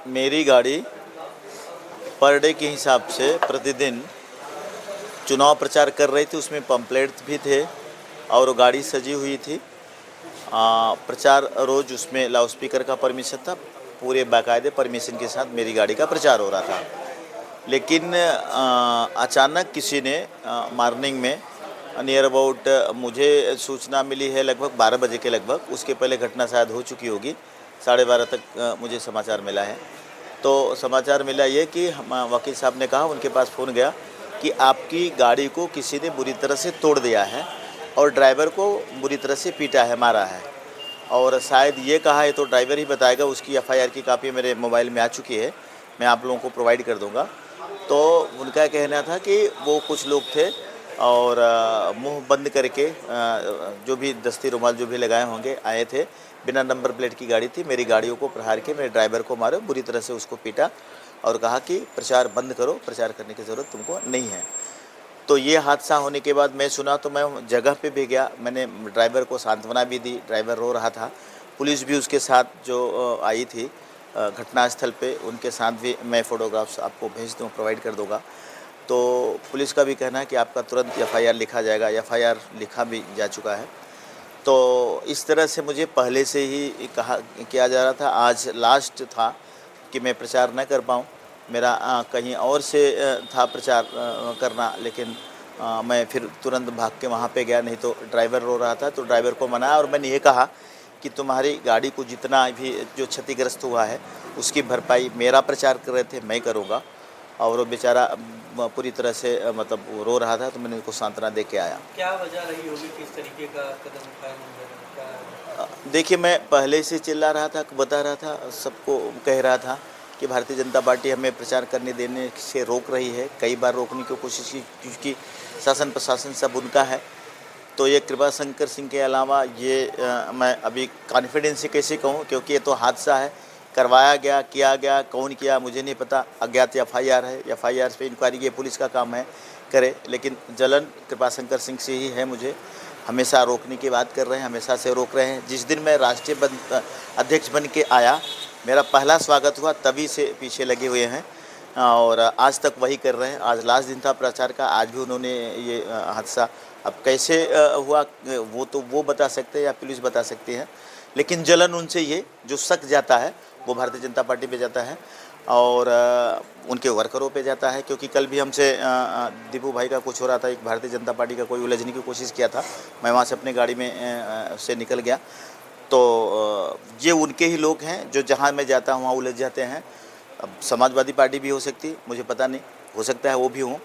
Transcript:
मेरी गाड़ी per day के हिसाब से प्रतिदिन चुनाव प्रचार कर रही थी, उसमें पम्पलेट्स भी थे और गाड़ी सजी हुई थी। प्रचार रोज़ उसमें लाउडस्पीकर का परमिशन था, पूरे बाकायदे परमिशन के साथ मेरी गाड़ी का प्रचार हो रहा था। लेकिन अचानक किसी ने मॉर्निंग में नियर अबाउट मुझे सूचना मिली है लगभग 12 बजे के लगभग, उसके पहले घटना शायद हो चुकी होगी, 12:30 तक मुझे समाचार मिला है। तो समाचार मिला ये कि वकील साहब ने कहा, उनके पास फ़ोन गया कि आपकी गाड़ी को किसी ने बुरी तरह से तोड़ दिया है और ड्राइवर को बुरी तरह से पीटा है, मारा है। और शायद ये कहा है तो ड्राइवर ही बताएगा, उसकी एफआईआर की कापी मेरे मोबाइल में आ चुकी है, मैं आप लोगों को प्रोवाइड कर दूंगा। तो उनका कहना था कि वो कुछ लोग थे और मुंह बंद करके जो भी दस्ती रुमाल जो भी लगाए होंगे आए थे, बिना नंबर प्लेट की गाड़ी थी, मेरी गाड़ियों को प्रहार के मेरे ड्राइवर को मारे, बुरी तरह से उसको पीटा और कहा कि प्रचार बंद करो, प्रचार करने की ज़रूरत तुमको नहीं है। तो ये हादसा होने के बाद मैं सुना तो मैं जगह पे भी गया, मैंने ड्राइवर को सांत्वना भी दी, ड्राइवर रो रहा था। पुलिस भी उसके साथ जो आई थी घटनास्थल पे, उनके साथ भी मैं फ़ोटोग्राफ्स आपको भेज दूँ, प्रोवाइड कर दूँगा। तो पुलिस का भी कहना है कि आपका तुरंत एफआईआर लिखा जाएगा, एफआईआर लिखा भी जा चुका है। तो इस तरह से मुझे पहले से ही कहा किया जा रहा था, आज लास्ट था कि मैं प्रचार न कर पाऊँ। मेरा कहीं और से था प्रचार करना, लेकिन मैं फिर तुरंत भाग के वहाँ पे गया, नहीं तो ड्राइवर रो रहा था तो ड्राइवर को मनाया और मैंने ये कहा कि तुम्हारी गाड़ी को जितना भी जो क्षतिग्रस्त हुआ है उसकी भरपाई, मेरा प्रचार कर रहे थे मैं करूँगा। और वो बेचारा पूरी तरह से मतलब वो रो रहा था, तो मैंने उनको सांत्वना दे के आया। क्या वजह रही होगी कि इस तरीके का कदम उठाया क्या? देखिए, मैं पहले से चिल्ला रहा था, बता रहा था, सबको कह रहा था कि भारतीय जनता पार्टी हमें प्रचार करने देने से रोक रही है। कई बार रोकने की कोशिश की, क्योंकि शासन प्रशासन सब उनका है। तो ये कृपाशंकर सिंह के अलावा ये मैं अभी कॉन्फिडेंस से कैसे कहूँ, क्योंकि ये तो हादसा है, करवाया गया, किया गया, कौन किया मुझे नहीं पता। अज्ञात एफआईआर है, एफआईआर पे इंक्वायरी ये पुलिस का काम है, करे। लेकिन जलन कृपाशंकर सिंह से ही है। मुझे हमेशा रोकने की बात कर रहे हैं, हमेशा से रोक रहे हैं। जिस दिन मैं राष्ट्रीय अध्यक्ष बन के आया, मेरा पहला स्वागत हुआ, तभी से पीछे लगे हुए हैं और आज तक वही कर रहे हैं। आज लास्ट दिन था प्रचार का, आज भी उन्होंने ये हादसा, अब कैसे हुआ वो तो वो बता सकते हैं या पुलिस बता सकती है। लेकिन जलन उनसे ये जो शक जाता है वो भारतीय जनता पार्टी पे जाता है और उनके वर्करों पे जाता है। क्योंकि कल भी हमसे दीपू भाई का कुछ हो रहा था, एक भारतीय जनता पार्टी का कोई उलझने की कोशिश किया था, मैं वहाँ से अपनी गाड़ी में से निकल गया। तो ये उनके ही लोग हैं जो जहाँ मैं जाता हूँ वहाँ उलझ जाते हैं। अब समाजवादी पार्टी भी हो सकती है, मुझे पता नहीं, हो सकता है वो भी हों।